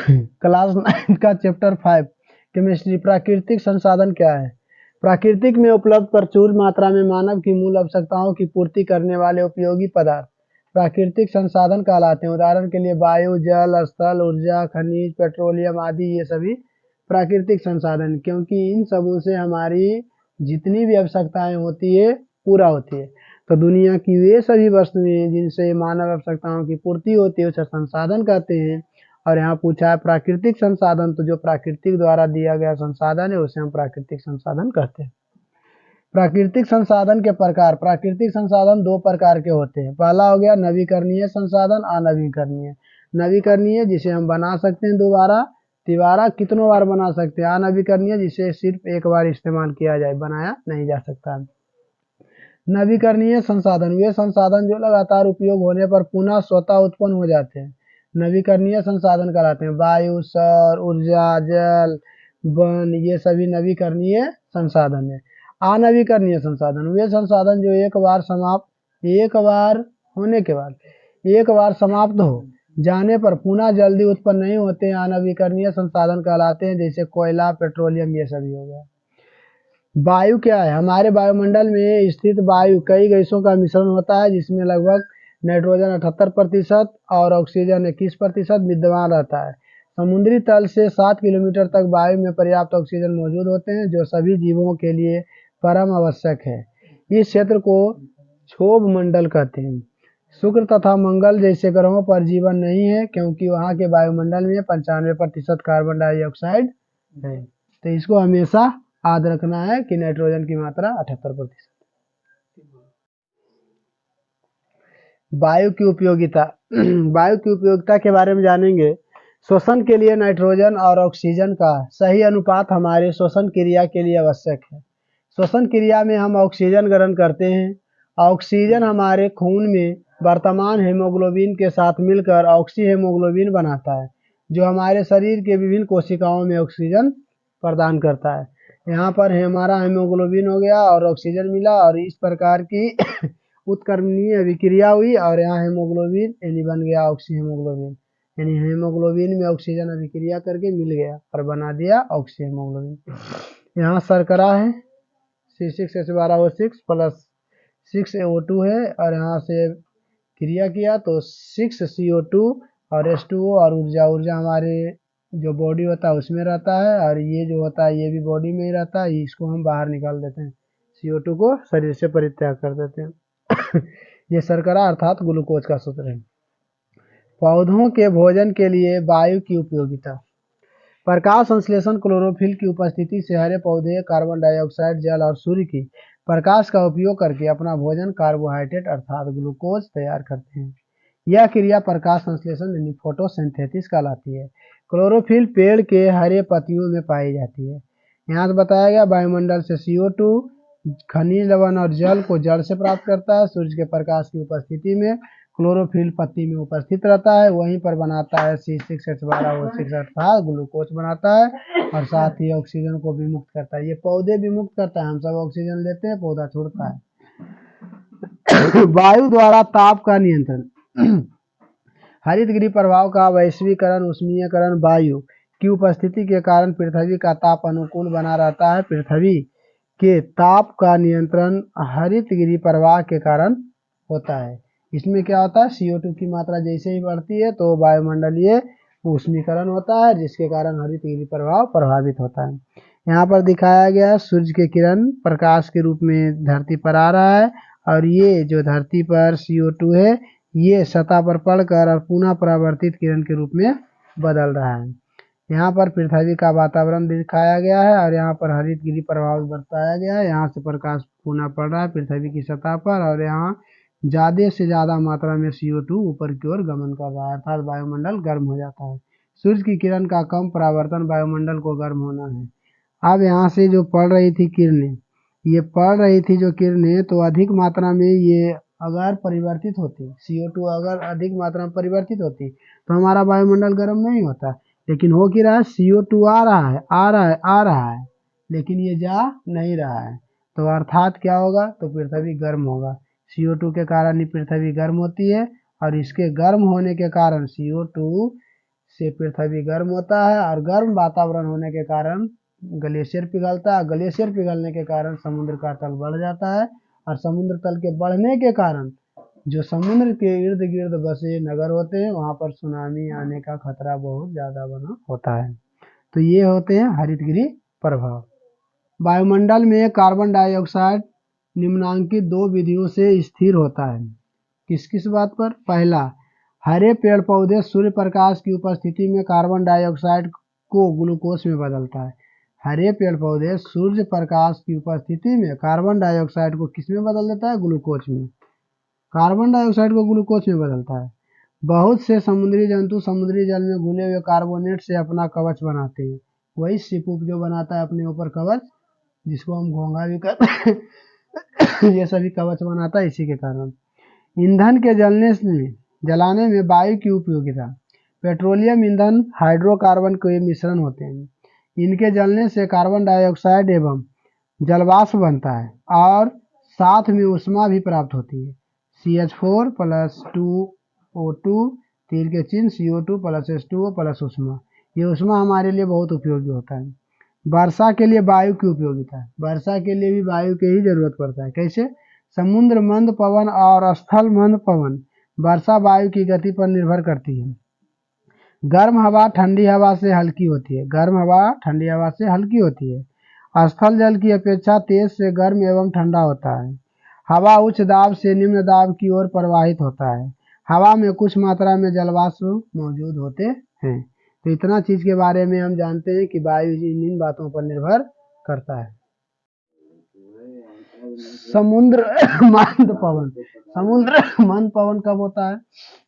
Class 9 का chapter 5 chemistry. प्राकृतिक संसाधन क्या है? प्राकृतिक में उपलब्ध प्रचुर मात्रा में मानव की मूल आवश्यकताओं की पूर्ति करने वाले उपयोगी पदार्थ प्राकृतिक संसाधन कहलाते हैं। उदाहरण के लिए वायु, जल, स्थल, ऊर्जा, खनिज, पेट्रोलियम आदि ये सभी प्राकृतिक संसाधन, क्योंकि इन सबों से हमारी जितनी भी आवश्यकताएं होती है पूरा होती है। तो दुनिया की वे सभी वस्तुएं जिनसे मानव आवश्यकताओं की पूर्ति होती है उसे संसाधन कहते हैं। और यहाँ पूछा है प्राकृतिक संसाधन, तो जो प्राकृतिक द्वारा दिया गया संसाधन है उसे हम प्राकृतिक संसाधन कहते हैं। प्राकृतिक संसाधन के प्रकार। प्राकृतिक संसाधन दो प्रकार के होते हैं। पहला हो गया नवीकरणीय संसाधन, अनवीकरणीय। नवीकरणीय जिसे हम बना सकते हैं दोबारा तिबारा कितनों बार बना सकते हैं। अनवीकरणीय जिसे सिर्फ एक बार इस्तेमाल किया जाए, बनाया नहीं जा सकता। नवीकरणीय संसाधन वे संसाधन जो लगातार उपयोग होने पर पुनः स्वतः उत्पन्न हो जाते हैं, नवीकरणीय संसाधन कहलाते हैं। वायु, सौर ऊर्जा, जल, वन ये सभी नवीकरणीय संसाधन है। अनवीकरणीय संसाधन वे संसाधन जो एक बार होने के बाद एक बार समाप्त हो जाने पर पुनः जल्दी उत्पन्न नहीं होते हैं, अनवीकरणीय संसाधन कहलाते हैं। जैसे कोयला, पेट्रोलियम ये सभी हो गया। वायु क्या है? हमारे वायुमंडल में स्थित वायु कई गैसों का मिश्रण होता है, जिसमें लगभग नाइट्रोजन 78% और ऑक्सीजन 21% विद्यमान रहता है। समुद्री तल से 7 किलोमीटर तक वायु में पर्याप्त ऑक्सीजन मौजूद होते हैं, जो सभी जीवों के लिए परम आवश्यक है। इस क्षेत्र को क्षोभ मंडल कहते हैं। शुक्र तथा मंगल जैसे ग्रहों पर जीवन नहीं है, क्योंकि वहाँ के वायुमंडल में 95% कार्बन डाइऑक्साइड है। तो इसको हमेशा याद रखना है कि नाइट्रोजन की मात्रा 78%। वायु की उपयोगिता। वायु की उपयोगिता के बारे में जानेंगे। श्वसन के लिए नाइट्रोजन और ऑक्सीजन का सही अनुपात हमारे श्वसन क्रिया के लिए आवश्यक है। श्वसन क्रिया में हम ऑक्सीजन ग्रहण करते हैं। ऑक्सीजन हमारे खून में वर्तमान हेमोग्लोबिन के साथ मिलकर ऑक्सी हेमोग्लोबिन बनाता है, जो हमारे शरीर के विभिन्न कोशिकाओं में ऑक्सीजन प्रदान करता है। यहाँ पर हमारा हेमोग्लोबिन हो गया और ऑक्सीजन मिला, और इस प्रकार की उत्क्रमणीय अभिक्रिया हुई और यहाँ हेमोग्लोबिन यानी बन गया ऑक्सी हेमोग्लोबिन, यानी हेमोग्लोबिन में ऑक्सीजन अभिक्रिया करके मिल गया और बना दिया ऑक्सी हेमोग्लोबिन। यहाँ शर्करा है C6H12O6 प्लस 6O2 है, और यहाँ से क्रिया किया तो 6CO2 और H2O, और ऊर्जा हमारे जो बॉडी होता है उसमें रहता है, और ये जो होता है ये भी बॉडी में ही रहता है। इसको हम बाहर निकाल देते हैं, CO2 को शरीर से परित्याग कर देते हैं। ये शर्करा अर्थात ग्लूकोज का सूत्र है। पौधों के भोजन के लिए वायु की उपयोगिता। प्रकाश संश्लेषण क्लोरोफिल की उपस्थिति से हरे पौधे कार्बन डाइऑक्साइड, जल और सूर्य की प्रकाश का उपयोग करके अपना भोजन कार्बोहाइड्रेट अर्थात ग्लूकोज तैयार करते हैं। यह क्रिया प्रकाश संश्लेषण यानी फोटोसिंथेसिस कहलाती है। क्लोरोफिल पेड़ के हरे पत्तियों में पाई जाती है। यहाँ से बताया गया वायुमंडल से CO2, खनिज लवण और जल को जड़ से प्राप्त करता है। सूर्य के प्रकाश की उपस्थिति में क्लोरोफिल पत्ती में उपस्थित रहता है, वहीं पर बनाता है C6H12O6 अर्थात ग्लूकोज बनाता है, और साथ ही ऑक्सीजन को भी मुक्त करता है। ये पौधे भी मुक्त करता है, हम सब ऑक्सीजन लेते हैं, पौधा छोड़ता है। वायु द्वारा ताप का नियंत्रण। हरितगृह प्रभाव का वैश्वीकरण उष्मीयकरण वायु की उपस्थिति के कारण पृथ्वी का ताप अनुकूल बना रहता है। पृथ्वी के ताप का नियंत्रण हरितगृह प्रवाह के कारण होता है। इसमें क्या होता है, CO2 की मात्रा जैसे ही बढ़ती है तो वायुमंडलीय उष्मीकरण होता है, जिसके कारण हरितगृह प्रभाव प्रभावित होता है। यहाँ पर दिखाया गया है सूर्य के किरण प्रकाश के रूप में धरती पर आ रहा है, और ये जो धरती पर CO2 है ये सतह पर पड़कर और पुनः परावर्तित किरण के रूप में बदल रहा है। यहाँ पर पृथ्वी का वातावरण दिखाया गया है, और यहाँ पर हरितगृह प्रभाव बताया गया है। यहाँ से प्रकाश पुनः पड़ रहा है पृथ्वी की सतह पर, और यहाँ ज़्यादा से ज़्यादा मात्रा में CO2 ऊपर की ओर गमन कर रहा है, अर्थात वायुमंडल गर्म हो जाता है। सूर्य की किरण का कम परावर्तन वायुमंडल को गर्म होना है। अब यहाँ से जो पड़ रही थी किरणें, ये पड़ रही थी जो किरणें, तो अधिक मात्रा में ये अगर परिवर्तित होती, CO2 अगर अधिक मात्रा में परिवर्तित होती तो हमारा वायुमंडल गर्म नहीं होता। लेकिन हो क्या रहा है, CO2 आ रहा है, लेकिन ये जा नहीं रहा है, तो अर्थात क्या होगा, तो पृथ्वी गर्म होगा। CO2 के कारण ही पृथ्वी गर्म होती है, और इसके गर्म होने के कारण CO2 से पृथ्वी गर्म होता है और गर्म वातावरण होने के कारण ग्लेशियर पिघलता है। ग्लेशियर पिघलने के कारण समुद्र का तल बढ़ जाता है और समुद्र तल के बढ़ने के कारण जो समुद्र के इर्द गिर्द बसे नगर होते हैं वहां पर सुनामी आने का खतरा बहुत ज़्यादा बना होता है। तो ये होते हैं हरितगृह प्रभाव। वायुमंडल में कार्बन डाइऑक्साइड निम्नांकित 2 विधियों से स्थिर होता है। किस किस बात पर? पहला, हरे पेड़ पौधे सूर्य प्रकाश की उपस्थिति में कार्बन डाइऑक्साइड को ग्लूकोज में बदलता है। हरे पेड़ पौधे सूर्य प्रकाश की उपस्थिति में कार्बन डाइऑक्साइड को किस में बदल देता है? ग्लूकोज में। कार्बन डाइऑक्साइड को ग्लूकोज में बदलता है। बहुत से समुद्री जंतु समुद्री जल में घुले हुए कार्बोनेट से अपना कवच बनाते हैं। वही सिपुक जो बनाता है अपने ऊपर कवच, जिसको हम घोंघा भी कहते हैं ये सभी कवच बनाता है इसी के कारण। ईंधन के जलाने में वायु की उपयोगिता। पेट्रोलियम ईंधन हाइड्रोकार्बन के मिश्रण होते हैं। इनके जलने से कार्बन डाइऑक्साइड एवं जलवाष्प बनता है और साथ में ऊष्मा भी प्राप्त होती है। CH4 प्लस 2O2 तीर के चिन्ह CO2 प्लस H2O प्लस ऊष्मा। ये ऊष्मा हमारे लिए बहुत उपयोगी होता है। वर्षा के लिए वायु की उपयोगिता है। वर्षा के लिए भी वायु की ही जरूरत पड़ता है। कैसे? समुद्र मंद पवन और स्थल मंद पवन वर्षा वायु की गति पर निर्भर करती है। गर्म हवा ठंडी हवा से हल्की होती है। गर्म हवा ठंडी हवा से हल्की होती है। स्थल जल की अपेक्षा तेज से गर्म एवं ठंडा होता है। हवा उच्च दाब से निम्न दाब की ओर प्रवाहित होता है। हवा में कुछ मात्रा में जलवाष्प मौजूद होते हैं। तो इतना चीज के बारे में हम जानते हैं कि वायु इन बातों पर निर्भर करता है। समुद्र मंद पवन। समुद्र मंद पवन कब होता है?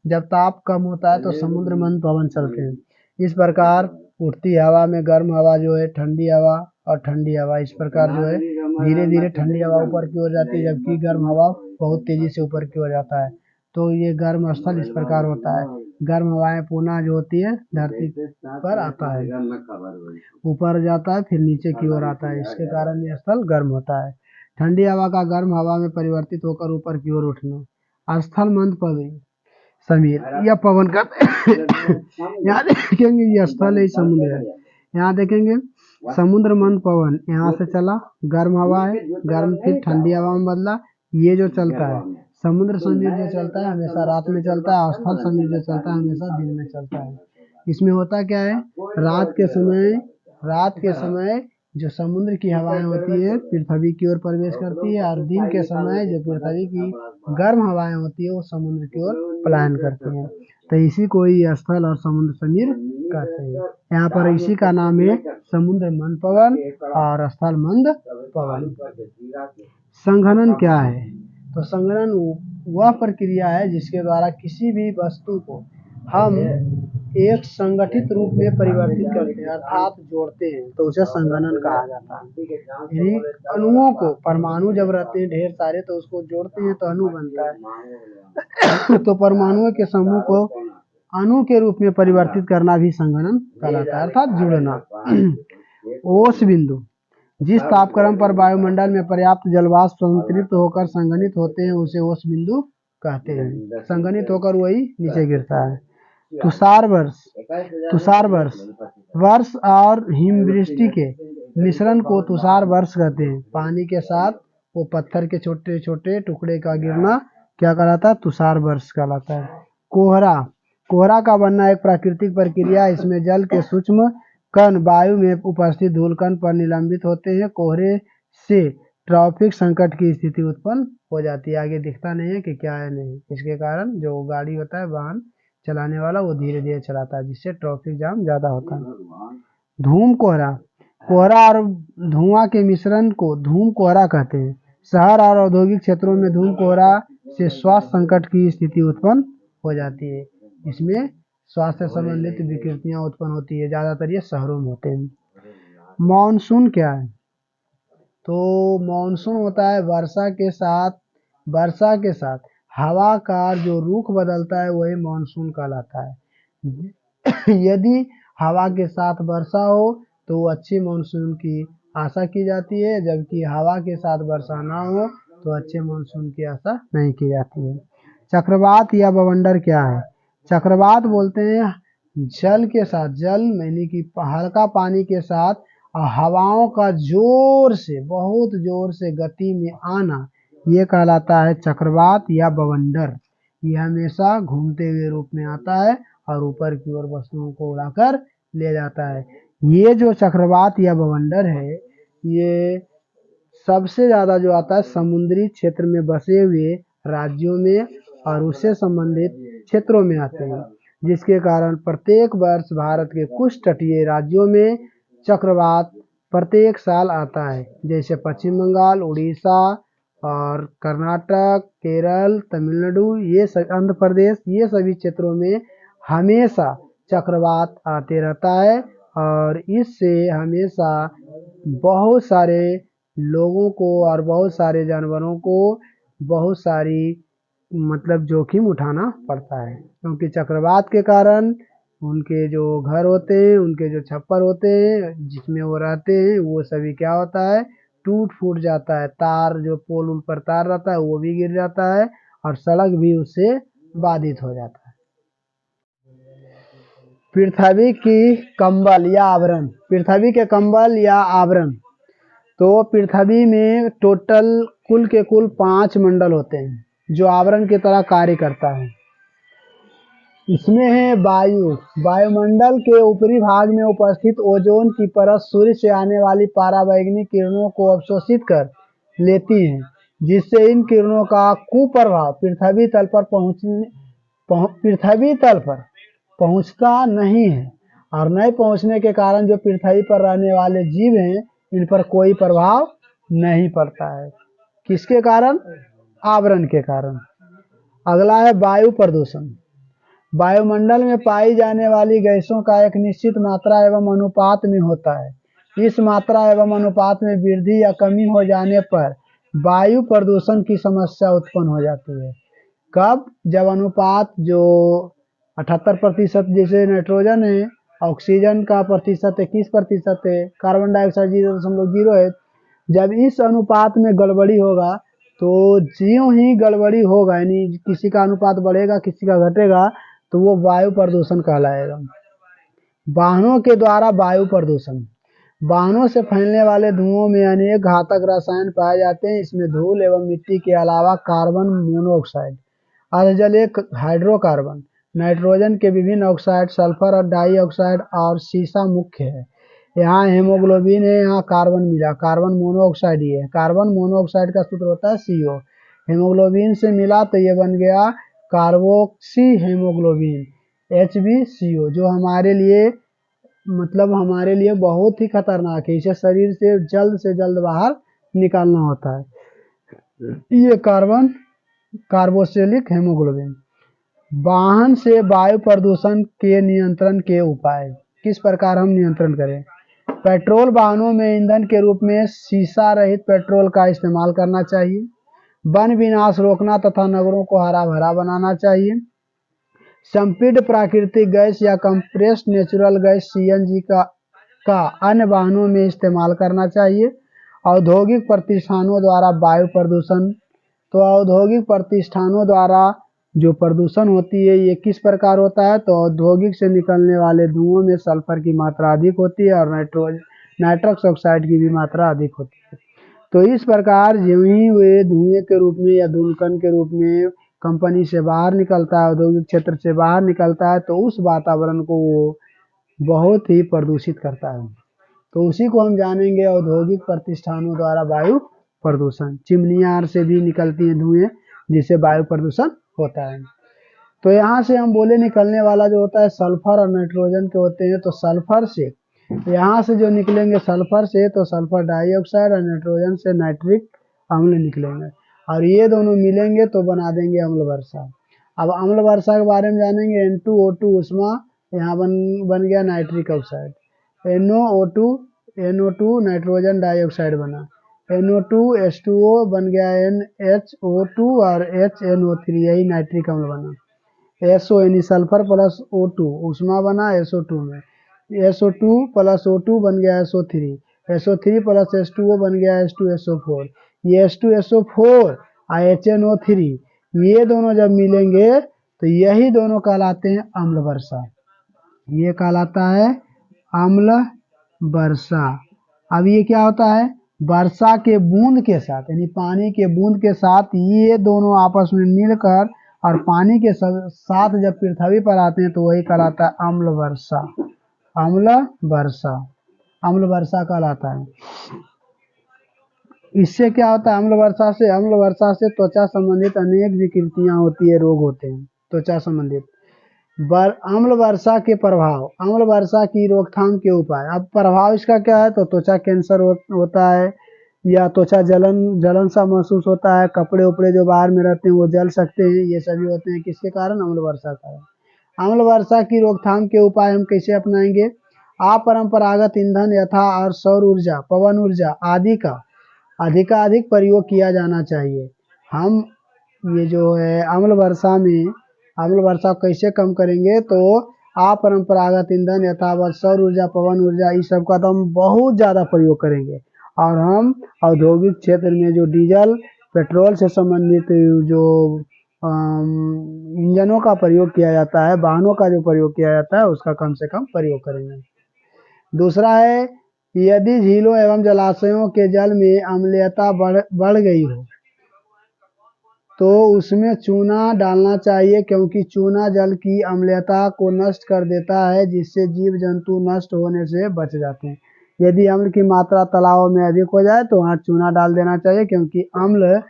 जब ताप कम होता है तो समुद्र मंद पवन चलते हैं। इस प्रकार उठती हवा में गर्म हवा जो है ठंडी हवा और ठंडी हवा इस प्रकार जो है धीरे धीरे ठंडी हवा ऊपर की ओर जाती है, जबकि गर्म हवा बहुत तेजी से ऊपर की ओर जाता है। तो ये गर्म स्थल इस प्रकार होता है। गर्म हवाएं पुनः जो होती है धरती पर आता है, ऊपर जाता है फिर नीचे की ओर आता है। इसके कारण ये स्थल गर्म होता है। ठंडी हवा का गर्म हवा में परिवर्तित होकर ऊपर की ओर उठना। स्थल मंद पवन समीर या पवन का यहाँ देखेंगे ये स्थल है समुद्र है। यहाँ देखेंगे समुद्र मंद पवन यहाँ से चला, गर्म हवा है, गर्म फिर ठंडी हवा में बदला। ये जो चलता है समुद्र समीर जो चलता है हमेशा रात में चलता है और स्थल समीर जो चलता है हमेशा दिन में चलता है। इसमें होता क्या है, रात के समय जो समुद्र की हवाएं होती है पृथ्वी की ओर प्रवेश करती है और दिन के समय जो पृथ्वी की गर्म हवाएं होती है वो समुद्र की ओर पलायन करती हैं। तो इसी को ही स्थल और समुद्र समीर कहते हैं। यहाँ पर इसी का नाम है समुद्र मंद पवन और स्थल मंद पवन। संघनन क्या है? तो संघनन वह प्रक्रिया है जिसके द्वारा किसी भी वस्तु को हम एक संगठित रूप में परिवर्तित करते हैं अर्थात जोड़ते हैं, तो उसे संघनन कहा जाता है। यानी अणुओं को, परमाणु जब रहते हैं ढेर सारे तो उसको जोड़ते हैं तो अणु बनता है तो परमाणुओं के समूह को अणु के रूप में परिवर्तित करना भी संघनन कहलाता है अर्थात जुड़ना। ओस बिंदु। जिस तापक्रम पर वायुमंडल में पर्याप्त जलवाष्प संतृप्त होकर संघनित होते हैं उसे ओस बिंदु कहते हैं। संघनित होकर वही नीचे गिरता है। तुषार वर्ष वर्ष और हिमवृष्टि के मिश्रण को तुषार वर्ष कहते हैं। पानी के साथ वो पत्थर के छोटे छोटे टुकड़े का गिरना क्या कहलाता है? तुषार वर्ष कहलाता है। कोहरा का बनना एक प्राकृतिक प्रक्रिया। इसमें जल के सूक्ष्म कण वायु में उपस्थित धूलकण पर निलंबित होते हैं। कोहरे से ट्रैफिक संकट की स्थिति उत्पन्न हो जाती है। आगे दिखता नहीं है कि क्या है नहीं, इसके कारण जो गाड़ी होता है वाहन चलाने वाला वो धीरे धीरे चलाता है जिससे ट्रैफिक जाम ज्यादा होता है। धूम कोहरा और धुआं के मिश्रण को धूम कोहरा कहते हैं। शहर और औद्योगिक क्षेत्रों में धूम कोहरा से स्वास्थ्य संकट की स्थिति उत्पन्न हो जाती है। इसमें स्वास्थ्य संबंधित विकृतियां उत्पन्न होती है, ज्यादातर ये शहरों में होते हैं। मानसून क्या है? तो मानसून होता है वर्षा के साथ हवा का जो रुख बदलता है वही मानसून कहलाता है। यदि हवा के साथ वर्षा हो तो अच्छी मानसून की आशा की जाती है, जबकि हवा के साथ वर्षा ना हो तो अच्छे मानसून की आशा नहीं की जाती है। चक्रवात या बवंडर क्या है? चक्रवात बोलते हैं जल के साथ, जल यानी कि हल्का पानी के साथ और हवाओं का जोर से, बहुत जोर से गति में आना, ये कहलाता है चक्रवात या बवंडर। ये हमेशा घूमते हुए रूप में आता है और ऊपर की ओर वस्तुओं को उड़ाकर ले जाता है। ये जो चक्रवात या बवंडर है, ये सबसे ज्यादा जो आता है समुद्री क्षेत्र में बसे हुए राज्यों में और उससे संबंधित क्षेत्रों में आते हैं, जिसके कारण प्रत्येक वर्ष भारत के कुछ तटीय राज्यों में चक्रवात प्रत्येक साल आता है, जैसे पश्चिम बंगाल, उड़ीसा और कर्नाटक, केरल, तमिलनाडु, ये आंध्र प्रदेश, ये सभी क्षेत्रों में हमेशा चक्रवात आते रहता है और इससे हमेशा बहुत सारे लोगों को और बहुत सारे जानवरों को बहुत सारी मतलब जोखिम उठाना पड़ता है, क्योंकि चक्रवात के कारण उनके जो घर होते हैं, उनके जो छप्पर होते हैं जिसमें वो रहते हैं, वो सभी क्या होता है, टूट फूट जाता है। तार, जो पोल उन पर तार रहता है वो भी गिर जाता है और सड़क भी उससे बाधित हो जाता है। पृथ्वी की कंबल या आवरण, पृथ्वी के कंबल या आवरण, तो पृथ्वी में टोटल कुल के कुल 5 मंडल होते हैं जो आवरण की तरह कार्य करता है। इसमें है वायु, वायुमंडल के ऊपरी भाग में उपस्थित ओजोन की परत सूर्य से आने वाली पराबैंगनी किरणों को अवशोषित कर लेती है, जिससे इन किरणों का कुप्रभाव पृथ्वी तल पर पहुंचता नहीं है और नहीं पहुंचने के कारण जो पृथ्वी पर रहने वाले जीव हैं, इन पर कोई प्रभाव नहीं पड़ता है। किसके कारण? आवरण के कारण। अगला है वायु प्रदूषण। वायुमंडल में पाई जाने वाली गैसों का एक निश्चित मात्रा एवं अनुपात में होता है। इस मात्रा एवं अनुपात में वृद्धि या कमी हो जाने पर वायु प्रदूषण की समस्या उत्पन्न हो जाती है। कब? जब अनुपात जो 78% जैसे नाइट्रोजन है, ऑक्सीजन का प्रतिशत 21% है, कार्बन डाइऑक्साइड 0.0 है, जब इस अनुपात में गड़बड़ी होगा तो ज्यों ही गड़बड़ी होगा, यानी किसी का अनुपात बढ़ेगा किसी का घटेगा, तो वो वायु प्रदूषण कहलाएगा। वाहनों के द्वारा वायु प्रदूषण। वाहनों से फैलने वाले धुओं में अनेक घातक रसायन पाए जाते हैं। इसमें धूल एवं मिट्टी के अलावा कार्बन मोनोऑक्साइड, अर्धजलीय हाइड्रोकार्बन, नाइट्रोजन के विभिन्न ऑक्साइड, सल्फर और डाइऑक्साइड और सीसा मुख्य है। यहाँ हेमोग्लोबिन है, यहाँ कार्बन मिला, कार्बन मोनोऑक्साइड ही है। कार्बन मोनोऑक्साइड का सूत्र होता है CO। हेमोग्लोबिन से मिला तो ये बन गया कार्बोक्सी हेमोग्लोबिन, HbCO, जो हमारे लिए हमारे लिए बहुत ही खतरनाक है। इसे शरीर से जल्द बाहर निकालना होता है। ये कार्बोक्सिलिक हेमोग्लोबिन। वाहन से वायु प्रदूषण के नियंत्रण के उपाय, किस प्रकार हम नियंत्रण करें? पेट्रोल वाहनों में ईंधन के रूप में शीशा रहित पेट्रोल का इस्तेमाल करना चाहिए। वन विनाश रोकना तथा नगरों को हरा भरा बनाना चाहिए। संपीड्य प्राकृतिक गैस या कंप्रेस्ड नेचुरल गैस CNG का अन्य वाहनों में इस्तेमाल करना चाहिए। औद्योगिक प्रतिष्ठानों द्वारा वायु प्रदूषण, तो औद्योगिक प्रतिष्ठानों द्वारा जो प्रदूषण होती है ये किस प्रकार होता है? तो औद्योगिक से निकलने वाले धुओं में सल्फर की मात्रा अधिक होती है और नाइट्रस ऑक्साइड की भी मात्रा अधिक होती है। तो इस प्रकार ज्यों ही वे धुएं के रूप में या धूलकण के रूप में कंपनी से बाहर निकलता है, औद्योगिक क्षेत्र से बाहर निकलता है, तो उस वातावरण को वो बहुत ही प्रदूषित करता है। तो उसी को हम जानेंगे औद्योगिक प्रतिष्ठानों द्वारा वायु प्रदूषण। चिमनियां से भी निकलती हैं धुएं, जिससे वायु प्रदूषण होता है। तो यहाँ से हम बोले निकलने वाला जो होता है सल्फर और नाइट्रोजन के होते हैं। तो सल्फर से, यहाँ से जो निकलेंगे सल्फर से, तो सल्फर डाइऑक्साइड और नाइट्रोजन से नाइट्रिक अम्ल निकलेंगे और ये दोनों मिलेंगे तो बना देंगे अम्ल वर्षा। अब अम्ल वर्षा के बारे में जानेंगे। N2O2 उष्मा, यहाँ बन गया nitric oxide. NO2 nitrogen dioxide बना। NO2 H2O बन गया NHO2 और HNO3, यही नाइट्रिक अम्ल बना। SO यानी सल्फर प्लस O2 उष्मा बना SO2 में। SO2 प्लस O2 बन गया SO3, SO3 प्लस H2O बन गया H2SO4। ये H2SO4 और HNO3 ये दोनों जब मिलेंगे तो यही दोनों कहलाते हैं अम्ल वर्षा। ये कहलाता है अम्ल वर्षा। अब ये क्या होता है, वर्षा के बूंद के साथ यानी पानी के बूंद के साथ ये दोनों आपस में मिलकर और पानी के साथ जब पृथ्वी पर आते हैं तो वही कहलाता है अम्ल वर्षा। अम्ल वर्षा, अम्ल वर्षा कहलाता है। इससे क्या होता है, अम्ल वर्षा से त्वचा संबंधित अनेक विकृतियां होती है, रोग होते हैं त्वचा संबंधित। अम्ल वर्षा के प्रभाव, अम्ल वर्षा की रोकथाम के उपाय। अब प्रभाव इसका क्या है, तो त्वचा कैंसर होता है, या त्वचा जलन सा महसूस होता है, कपड़े उपड़े जो बाहर में रहते हैं वो जल सकते हैं, ये सभी होते हैं किसके कारण, अम्ल वर्षा कारण। अम्ल वर्षा की रोकथाम के उपाय हम कैसे अपनाएंगे, अपरंपरागत ईंधन यथा और सौर ऊर्जा, पवन ऊर्जा आदि का अधिकाधिक प्रयोग किया जाना चाहिए। हम ये जो है अम्ल वर्षा कैसे कम करेंगे, तो अपरंपरागत ईंधन यथावत सौर ऊर्जा, पवन ऊर्जा, इस सब का तो हम बहुत ज़्यादा प्रयोग करेंगे। और हम औद्योगिक क्षेत्र में जो डीजल पेट्रोल से संबंधित जो इंजनों का प्रयोग किया जाता है, वाहनों का जो प्रयोग किया जाता है, उसका कम से कम प्रयोग करेंगे। दूसरा है, यदि झीलों एवं जलाशयों के जल में अम्लीयता बढ़ गई हो तो उसमें चूना डालना चाहिए, क्योंकि चूना जल की अम्लीयता को नष्ट कर देता है, जिससे जीव जंतु नष्ट होने से बच जाते हैं। यदि अम्ल की मात्रा तालाबों में अधिक हो जाए तो वहाँ चूना डाल देना चाहिए, क्योंकि अम्ल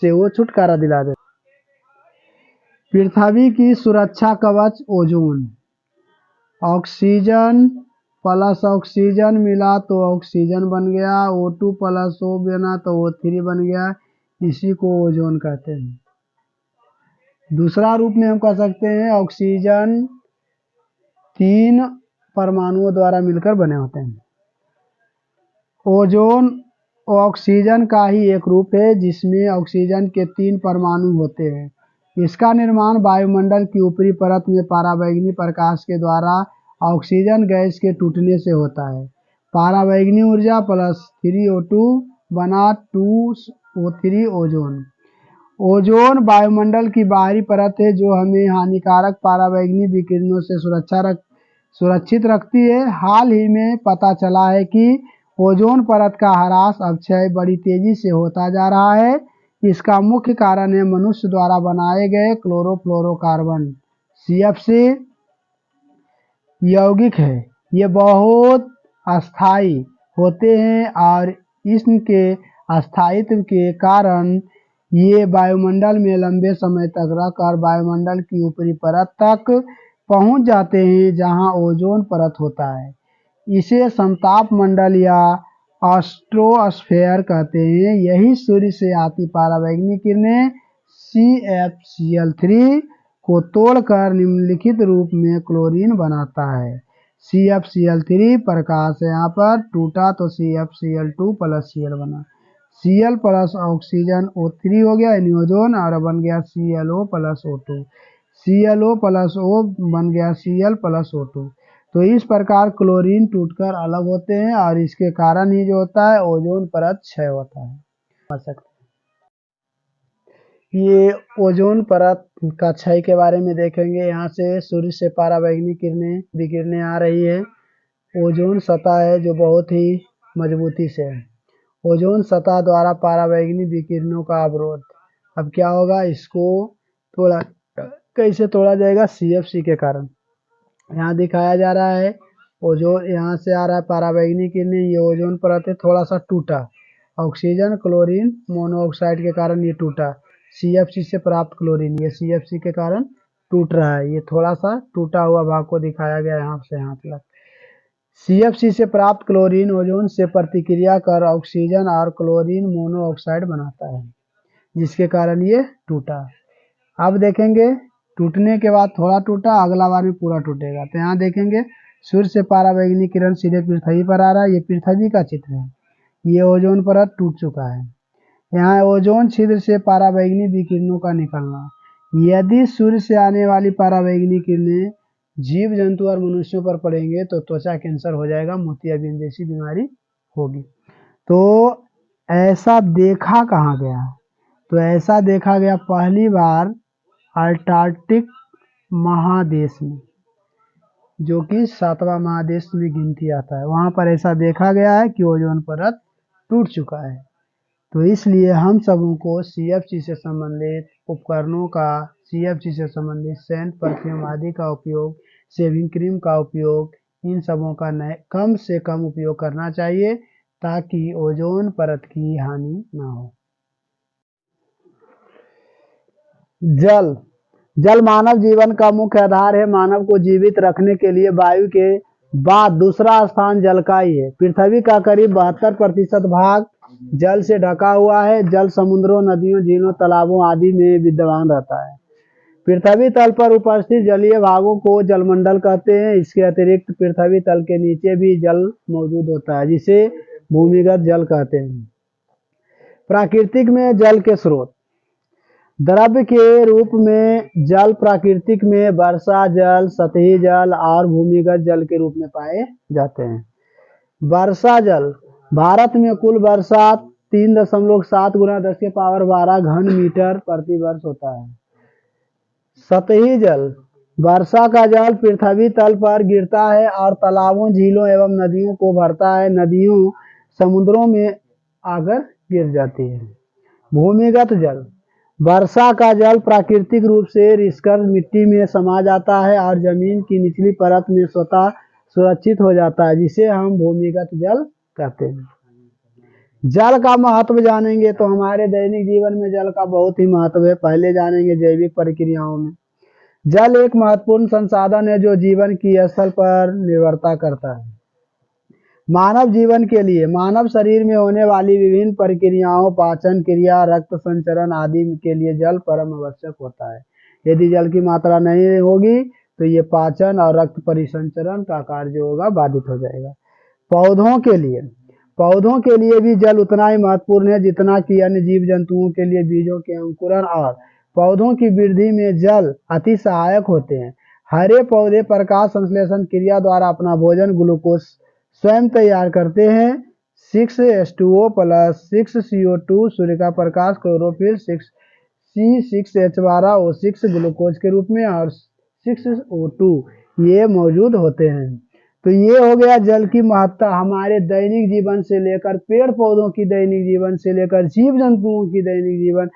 से वो छुटकारा दिला देता है। पृथ्वी की सुरक्षा कवच ओजोन, ऑक्सीजन प्लस ऑक्सीजन मिला तो ऑक्सीजन बन गया, O2 प्लस O बना तो O3 बन गया, इसी को ओजोन कहते हैं। दूसरा रूप में हम कह सकते हैं ऑक्सीजन 3 परमाणुओं द्वारा मिलकर बने होते हैं। ओजोन ऑक्सीजन का ही एक रूप है जिसमें ऑक्सीजन के 3 परमाणु होते हैं। इसका निर्माण वायुमंडल की ऊपरी परत में पराबैंगनी प्रकाश के द्वारा ऑक्सीजन गैस के टूटने से होता है। पराबैंगनी ऊर्जा प्लस 3O2 बना 2O3 ओजोन। ओजोन वायुमंडल की बाहरी परत है जो हमें हानिकारक पराबैंगनी विकिरणों से सुरक्षित रखती है। हाल ही में पता चला है कि ओजोन परत का ह्रास अक्षय बड़ी तेजी से होता जा रहा है। इसका मुख्य कारण है मनुष्य द्वारा बनाए गए क्लोरोफ्लोरोकार्बन CFC यौगिक है। ये बहुत अस्थायी होते हैं और इनके अस्थायित्व के कारण ये वायुमंडल में लंबे समय तक रहकर वायुमंडल की ऊपरी परत तक पहुंच जाते हैं, जहां ओजोन परत होता है। इसे समताप मंडल या एस्ट्रोस्फेयर कहते हैं। यही सूर्य से आती पराबैंगनी किरणें CFCl3 को तोड़कर निम्नलिखित रूप में क्लोरीन बनाता है। CFCl3 प्रकाश है, यहाँ पर टूटा तो CFCl2 प्लस Cl बना, Cl प्लस ऑक्सीजन O3 हो गया यानी ओजोन, और बन गया ClO plus O2, ClO plus O बन गया Cl प्लस O2। तो इस प्रकार क्लोरीन टूटकर अलग होते हैं और इसके कारण ही जो होता है ओजोन परत क्षय होता है। ये ओजोन परत का क्षय के बारे में देखेंगे। यहाँ से सूर्य से पराबैंगनी किरणें विकिरणें आ रही है। ओजोन सतह है जो बहुत ही मजबूती से है। ओजोन सतह द्वारा पराबैंगनी विकिरणों का अवरोध। अब क्या होगा, इसको तोड़ा कैसे तोड़ा जाएगा, CFC के कारण। यहाँ दिखाया जा रहा है ओजोन यहाँ से आ रहा है पराबैंगनी किरणें, ये ओजोन परत है थोड़ा सा टूटा, ऑक्सीजन क्लोरीन मोनोऑक्साइड के कारण ये टूटा। CFC से प्राप्त क्लोरीन ये CFC के कारण टूट रहा है। ये थोड़ा सा टूटा हुआ भाग को दिखाया गया यहाँ से यहाँ तक। CFC से प्राप्त क्लोरीन ओजोन से प्रतिक्रिया कर ऑक्सीजन और क्लोरीन मोनोऑक्साइड बनाता है, जिसके कारण ये टूटा। अब देखेंगे टूटने के बाद थोड़ा टूटा, अगला बार में पूरा टूटेगा। तो यहाँ देखेंगे सूर्य से पराबैंगनी किरण सीधे पृथ्वी पर आ रहा है, ये पृथ्वी का चित्र है। ये ओजोन परत टूट चुका है। यहाँ ओजोन छिद्र से पराबैंगनी विकिरणों का निकलना। यदि सूर्य से आने वाली पराबैंगनी किरणें जीव जंतु और मनुष्यों पर पड़ेंगे तो त्वचा कैंसर हो जाएगा, मोतियाबिंद जैसी बीमारी होगी। तो ऐसा देखा कहाँ गया, तो ऐसा देखा गया पहली बार अंटार्कटिक महादेश में। जो कि 7वां महादेश में गिनती आता है। वहाँ पर ऐसा देखा गया है कि ओजोन परत टूट चुका है। तो इसलिए हम सबों को CFC से संबंधित उपकरणों का, CFC से संबंधित सेंट, परफ्यूम आदि का उपयोग, शेविंग क्रीम का उपयोग, इन सबों का कम से कम उपयोग करना चाहिए ताकि ओजोन परत की हानि ना हो। जल मानव जीवन का मुख्य आधार है। मानव को जीवित रखने के लिए वायु के बाद दूसरा स्थान जल का ही है। पृथ्वी का करीब 72% भाग जल से ढका हुआ है। जल समुद्रों, नदियों, झीलों, तालाबों आदि में विद्यमान रहता है। पृथ्वी तल पर उपस्थित जलीय भागों को जलमंडल कहते हैं। इसके अतिरिक्त पृथ्वी तल के नीचे भी जल मौजूद होता है, जिसे भूमिगत जल कहते हैं। प्राकृतिक में जल के स्रोत। द्रव्य के रूप में जल प्राकृतिक में वर्षा जल, सतही जल और भूमिगत जल के रूप में पाए जाते हैं। वर्षा जल। भारत में कुल वर्षा 3.7 गुना 10⁻12 घन मीटर प्रति वर्ष होता है। सतही जल। वर्षा का जल पृथ्वी तल पर गिरता है और तालाबों, झीलों एवं नदियों को भरता है। नदियों, समुद्रों में आकर गिर जाती है। भूमिगत जल। वर्षा का जल प्राकृतिक रूप से रिसकर मिट्टी में समा जाता है और जमीन की निचली परत में स्वतः सुरक्षित हो जाता है, जिसे हम भूमिगत जल कहते हैं। जल का महत्व जानेंगे तो हमारे दैनिक जीवन में जल का बहुत ही महत्व है। पहले जानेंगे जैविक प्रक्रियाओं में। जल एक महत्वपूर्ण संसाधन है जो जीवन की स्थल पर निर्भरता करता है। मानव जीवन के लिए मानव शरीर में होने वाली विभिन्न प्रक्रियाओं, पाचन क्रिया, रक्त संचरण आदि के लिए जल परम आवश्यक होता है। यदि जल की मात्रा नहीं होगी तो ये पाचन और रक्त परिसंचरण का कार्य होगा बाधित हो जाएगा। पौधों के लिए भी जल उतना ही महत्वपूर्ण है जितना कि अन्य जीव जंतुओं के लिए बीजों के अंकुरण और पौधों की वृद्धि में जल अति सहायक होते हैं। हरे पौधे प्रकाश संश्लेषण क्रिया द्वारा अपना भोजन ग्लूकोज स्वयं तैयार करते हैं। 6H2O + 6CO2 सूर्य का प्रकाश, क्लोरोफिल, 6C6H12O6 ग्लूकोज के रूप में और 6O2 ये मौजूद होते हैं। तो ये हो गया जल की महत्ता। हमारे दैनिक जीवन से लेकर पेड़ पौधों की दैनिक जीवन से लेकर जीव जंतुओं की दैनिक जीवन,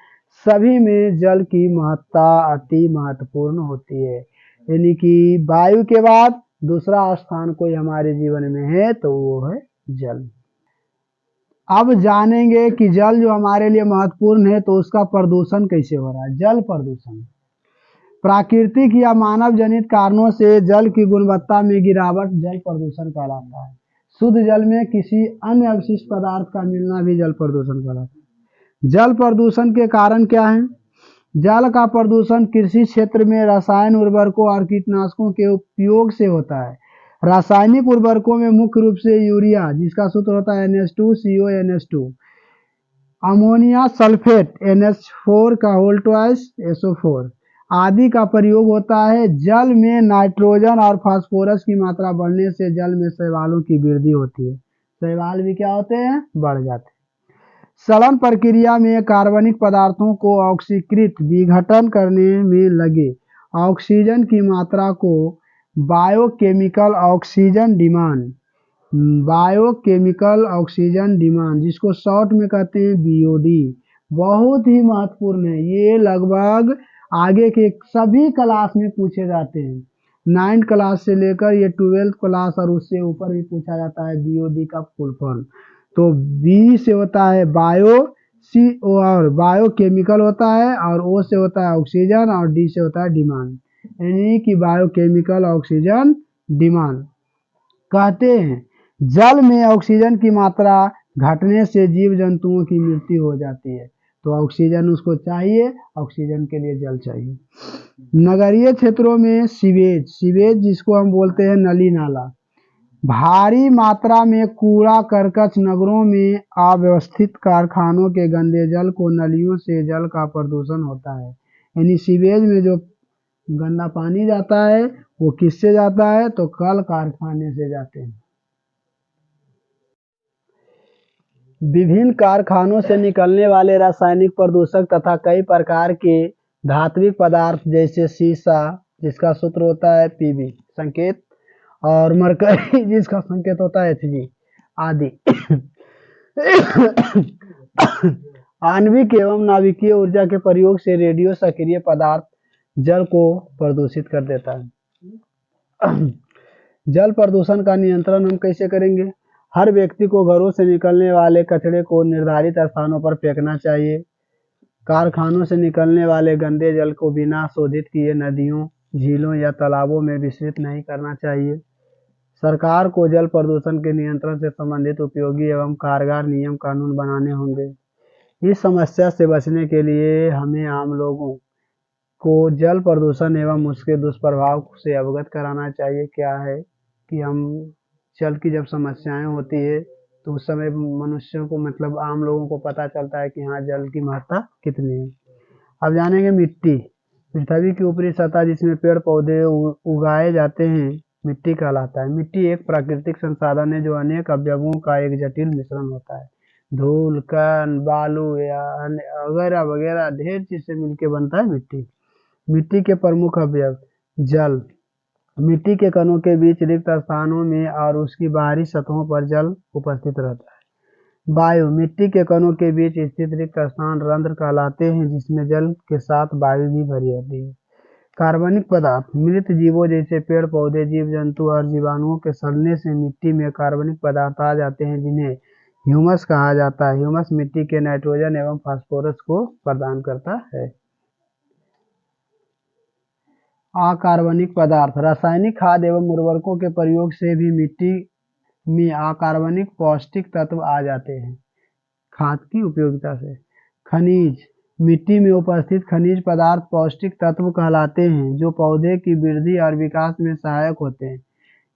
सभी में जल की महत्ता अति महत्वपूर्ण होती है। यानी कि वायु के बाद दूसरा स्थान कोई हमारे जीवन में है तो वो है जल। अब जानेंगे कि जल जो हमारे लिए महत्वपूर्ण है तो उसका प्रदूषण कैसे हो रहा है। जल प्रदूषण प्राकृतिक या मानव जनित कारणों से जल की गुणवत्ता में गिरावट जल प्रदूषण कहलाता है। शुद्ध जल में किसी अन्य अवशिष्ट पदार्थ का मिलना भी जल प्रदूषण कहलाता है। जल प्रदूषण के कारण क्या है? जल का प्रदूषण कृषि क्षेत्र में रसायन उर्वरकों और कीटनाशकों के उपयोग से होता है। रासायनिक उर्वरकों में मुख्य रूप से यूरिया, जिसका सूत्र होता है NH2CONH2, अमोनिया सल्फेट NH4 आदि का प्रयोग होता है। जल में नाइट्रोजन और फास्फोरस की मात्रा बढ़ने से जल में शैवालों की वृद्धि होती है। शैवाल भी क्या होते हैं? बढ़ जाते हैं। सड़न प्रक्रिया में कार्बनिक पदार्थों को ऑक्सीकृत विघटन करने में लगे ऑक्सीजन की मात्रा को बायोकेमिकल ऑक्सीजन डिमांड, जिसको शॉर्ट में कहते हैं BOD, बहुत ही महत्वपूर्ण है। ये लगभग आगे के सभी क्लास में पूछे जाते हैं। 9th क्लास से लेकर ये 12th क्लास और उससे ऊपर भी पूछा जाता है BOD का फुल फॉर्म। तो B से होता है बायो, C और बायोकेमिकल होता है, और O से होता है ऑक्सीजन, और D से होता है डिमांड, यानी कि बायोकेमिकल ऑक्सीजन डिमांड। कहते हैं जल में ऑक्सीजन की मात्रा घटने से जीव जंतुओं की मृत्यु हो जाती है। तो ऑक्सीजन उसको चाहिए, ऑक्सीजन के लिए जल चाहिए। नगरीय क्षेत्रों में सीवेज जिसको हम बोलते हैं नली नाला, भारी मात्रा में कूड़ा करकट, नगरों में अव्यवस्थित कारखानों के गंदे जल को नलियों से जल का प्रदूषण होता है। यानी सीवेज में जो गंदा पानी जाता है वो किससे जाता है? तो कल कारखाने से जाते हैं। विभिन्न कारखानों से निकलने वाले रासायनिक प्रदूषक तथा कई प्रकार के धात्विक पदार्थ जैसे सीसा, जिसका सूत्र होता है Pb, संकेत और मरकरी जिसका संकेत होता है Hg आदि। आणविक एवं नाभिकीय ऊर्जा के प्रयोग से रेडियो सक्रिय पदार्थ जल को प्रदूषित कर देता है। जल प्रदूषण का नियंत्रण हम कैसे करेंगे? हर व्यक्ति को घरों से निकलने वाले कचरे को निर्धारित स्थानों पर फेंकना चाहिए। कारखानों से निकलने वाले गंदे जल को बिना शोधित किए नदियों, झीलों या तालाबों में विसर्जित नहीं करना चाहिए। सरकार को जल प्रदूषण के नियंत्रण से संबंधित उपयोगी एवं कारगर नियम कानून बनाने होंगे। इस समस्या से बचने के लिए हमें आम लोगों को जल प्रदूषण एवं उसके दुष्प्रभाव से अवगत कराना चाहिए। क्या है कि हम जल की जब समस्याएं होती है तो उस समय मनुष्यों को मतलब आम लोगों को पता चलता है कि हाँ जल की महत्ता कितनी है। अब जानेंगे मिट्टी। पृथ्वी की ऊपरी सतह जिसमें पेड़ पौधे उगाए जाते हैं मिट्टी कहलाता है। मिट्टी एक प्राकृतिक संसाधन है जो अनेक अवयवों का एक जटिल मिश्रण होता है। धूल, कण, बालू या वगैरह वगैरह ढेर चीज से मिलकर बनता है मिट्टी। मिट्टी के प्रमुख अवयव। जल। मिट्टी के कणों के बीच रिक्त स्थानों में और उसकी बाहरी सतहों पर जल उपस्थित रहता है। वायु। मिट्टी के कणों के बीच स्थित रिक्त स्थान रंध्र कहलाते हैं जिसमें जल के साथ वायु भी भरी होती है। कार्बनिक पदार्थ। मृत जीवों जैसे पेड़ पौधे, जीव जंतु और जीवाणुओं के सड़ने से मिट्टी में कार्बनिक पदार्थ आ जाते हैं जिन्हें ह्यूमस कहा जाता है। ह्यूमस मिट्टी के नाइट्रोजन एवं फास्फोरस को प्रदान करता है। अकार्बनिक पदार्थ। रासायनिक खाद एवं उर्वरकों के प्रयोग से भी मिट्टी में अकार्बनिक पौष्टिक तत्व आ जाते हैं। खाद की उपयोगिता से। खनिज। मिट्टी में उपस्थित खनिज पदार्थ पौष्टिक तत्व कहलाते हैं जो पौधे की वृद्धि और विकास में सहायक होते हैं।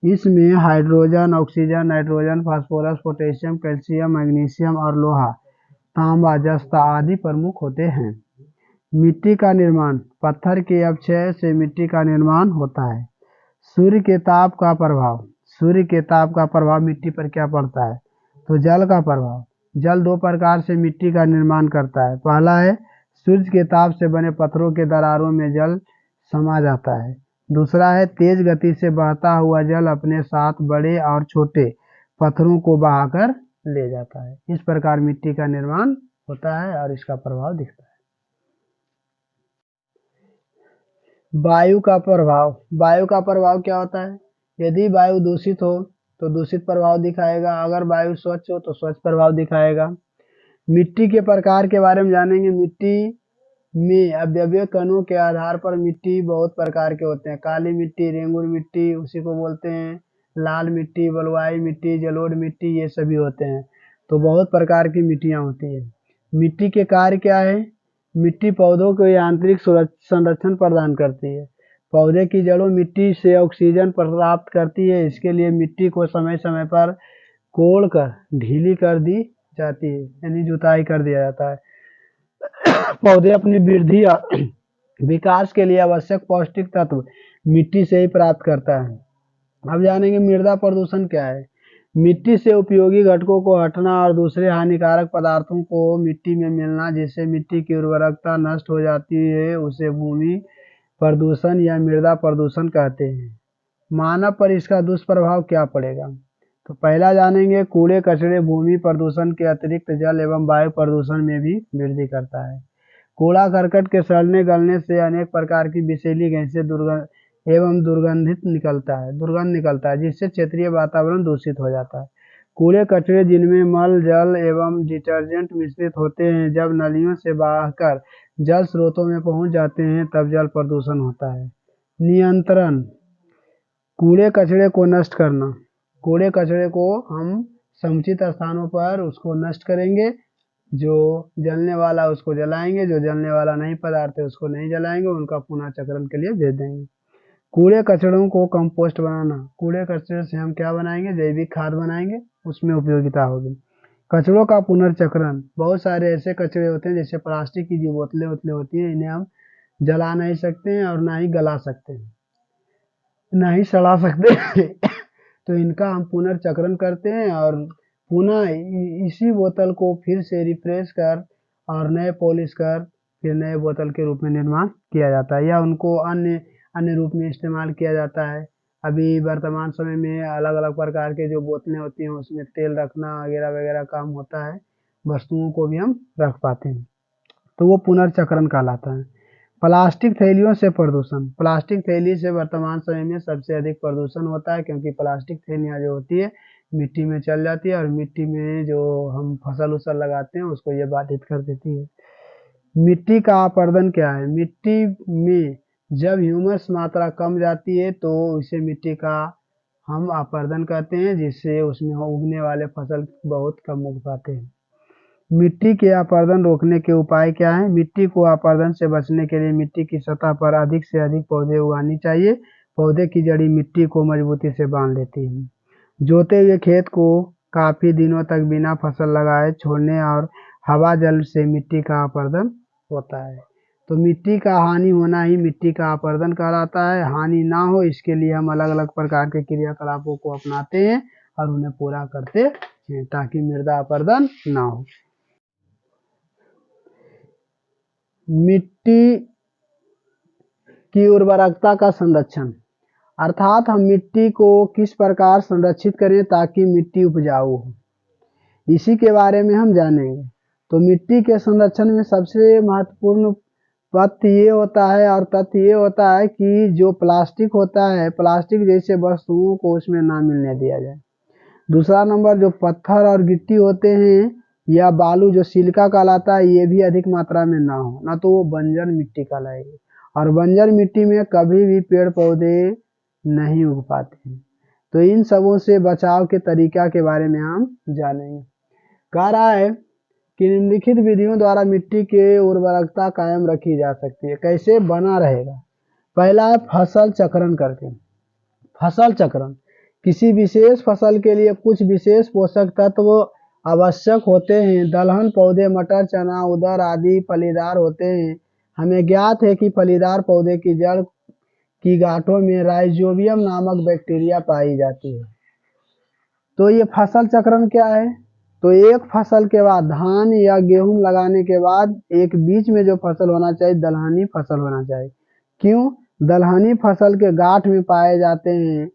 इसमें hydrogen, oxygen, nitrogen, phosphorus, potassium, calcium, magnesium और लोहा, तांबा, जस्ता आदि प्रमुख होते हैं। मिट्टी का निर्माण। पत्थर के अपक्षय से मिट्टी का निर्माण होता है। सूर्य के ताप का प्रभाव। सूर्य के ताप का प्रभाव मिट्टी पर क्या पड़ता है? तो जल का प्रभाव। जल दो प्रकार से मिट्टी का निर्माण करता है। पहला है सूर्य के ताप से बने पत्थरों के दरारों में जल समा जाता है। दूसरा है तेज गति से बहता हुआ जल अपने साथ बड़े और छोटे पत्थरों को बहाकर ले जाता है। इस प्रकार मिट्टी का निर्माण होता है और इसका प्रभाव दिखता है। वायु का प्रभाव। वायु का प्रभाव क्या होता है? यदि वायु दूषित हो तो दूषित प्रभाव दिखाएगा, अगर वायु स्वच्छ हो तो स्वच्छ प्रभाव दिखाएगा। मिट्टी के प्रकार के बारे में जानेंगे। मिट्टी में अवयवीय कणों के आधार पर मिट्टी बहुत प्रकार के होते हैं। काली मिट्टी, रेंगुर मिट्टी उसी को बोलते हैं, लाल मिट्टी, बलुआई मिट्टी, जलोढ़ मिट्टी, ये सभी होते हैं। तो बहुत प्रकार की मिट्टियाँ होती है। मिट्टी के कार्य क्या है? मिट्टी पौधों को यांत्रिक संरक्षण प्रदान करती है। पौधे की जड़ों मिट्टी से ऑक्सीजन प्राप्त करती है। इसके लिए मिट्टी को समय समय पर कोड़ कर ढीली कर दी जाती है, यानी जुताई कर दिया जाता है। पौधे अपनी वृद्धि और विकास के लिए आवश्यक पौष्टिक तत्व मिट्टी से ही प्राप्त करता है। अब जानेंगे मृदा प्रदूषण क्या है। मिट्टी से उपयोगी घटकों को हटना और दूसरे हानिकारक पदार्थों को मिट्टी में मिलना जिससे मिट्टी की उर्वरकता नष्ट हो जाती है उसे भूमि प्रदूषण या मृदा प्रदूषण कहते हैं। मानव पर इसका दुष्प्रभाव क्या पड़ेगा? तो पहला जानेंगे कूड़े कचरे भूमि प्रदूषण के अतिरिक्त जल एवं वायु प्रदूषण में भी वृद्धि करता है। कूड़ा करकट के सड़ने गलने से अनेक प्रकार की विषैली गैसें दुर्गंध निकलता है जिससे क्षेत्रीय वातावरण दूषित हो जाता है। कूड़े कचरे जिनमें मल, जल एवं डिटर्जेंट मिश्रित होते हैं जब नलियों से बहकर जल स्रोतों में पहुंच जाते हैं तब जल प्रदूषण होता है। नियंत्रण। कूड़े कचरे को नष्ट करना। कूड़े कचरे को हम समुचित स्थानों पर उसको नष्ट करेंगे। जो जलने वाला उसको जलाएंगे, जो जलने वाला नहीं पदार्थ है उसको नहीं जलाएंगे, उनका पुनः चक्रण के लिए भेज देंगे। कूड़े कचड़ों को कंपोस्ट बनाना। कूड़े कचरे से हम क्या बनाएंगे? जैविक खाद बनाएंगे, उसमें उपयोगिता होगी। कचड़ों का पुनर्चक्रण। बहुत सारे ऐसे कचरे होते हैं जैसे प्लास्टिक की जो बोतलें होती हैं, इन्हें हम जला नहीं सकते हैं और ना ही गला सकते हैं, ना ही सड़ा सकते हैं। तो इनका हम पुनर्चक्रण करते हैं और पुनः इसी बोतल को फिर से रिफ्रेश कर और नए पॉलिश कर फिर नए बोतल के रूप में निर्माण किया जाता है या उनको अन्य अन्य रूप में इस्तेमाल किया जाता है। अभी वर्तमान समय में अलग अलग प्रकार के जो बोतलें होती हैं उसमें तेल रखना वगैरह वगैरह काम होता है, वस्तुओं को भी हम रख पाते हैं, तो वो पुनर्चक्रण कहलाता है। प्लास्टिक थैलियों से प्रदूषण, प्लास्टिक थैली से वर्तमान समय में सबसे अधिक प्रदूषण होता है, क्योंकि प्लास्टिक थैलियाँ जो होती है मिट्टी में चल जाती है और मिट्टी में जो हम फसल उसल लगाते हैं उसको ये बाधित कर देती है। मिट्टी का अपरदन क्या है? मिट्टी में जब ह्यूमस मात्रा कम जाती है तो इसे मिट्टी का हम अपरदन कहते हैं, जिससे उसमें उगने वाले फसल बहुत कम उग पाते हैं। मिट्टी के अपरदन रोकने के उपाय क्या हैं? मिट्टी को अपरदन से बचने के लिए मिट्टी की सतह पर अधिक से अधिक पौधे उगानी चाहिए। पौधे की जड़ी मिट्टी को मजबूती से बांध लेती है। जोते हुए खेत को काफी दिनों तक बिना फसल लगाए छोड़ने और हवा जल से मिट्टी का अपरदन होता है। तो मिट्टी का हानि होना ही मिट्टी का अपरदन कहलाता है। हानि ना हो इसके लिए हम अलग अलग प्रकार के क्रियाकलापों को अपनाते हैं और उन्हें पूरा करते हैं ताकि मृदा अपरदन ना हो। मिट्टी की उर्वरकता का संरक्षण, अर्थात हम मिट्टी को किस प्रकार संरक्षित करें ताकि मिट्टी उपजाऊ हो, इसी के बारे में हम जानेंगे। तो मिट्टी के संरक्षण में सबसे महत्वपूर्ण तथ्य ये होता है और तथ्य ये होता है कि जो प्लास्टिक होता है, प्लास्टिक जैसे वस्तुओं को उसमें ना मिलने दिया जाए। दूसरा नंबर, जो पत्थर और गिट्टी होते हैं या बालू जो सिलिका कहलाता है, ये भी अधिक मात्रा में ना हो, ना तो वो बंजर मिट्टी कहलाएगी और बंजर मिट्टी में कभी भी पेड़ पौधे नहीं उग पाते हैं। तो इन सबों से बचाव के तरीका के बारे में हम जानेंगे। कह रहा है कि निम्नलिखित विधियों द्वारा मिट्टी की उर्वरकता कायम रखी जा सकती है। कैसे बना रहेगा? पहला है फसल चक्रण करके। फसल चक्रण, किसी विशेष फसल के लिए कुछ विशेष पोषक तत्व आवश्यक होते हैं। दलहन पौधे मटर चना उड़द आदि फलीदार होते हैं। हमें ज्ञात है कि फलीदार पौधे की जड़ की गांठों में राइजोबियम नामक बैक्टीरिया पाई जाती है। तो ये फसल चक्रण क्या है? तो एक फसल के बाद धान या गेहूं लगाने के बाद एक बीच में जो फसल होना चाहिए दलहनी फसल होना चाहिए। क्यों? दलहनी फसल के गांठ में पाए जाते हैं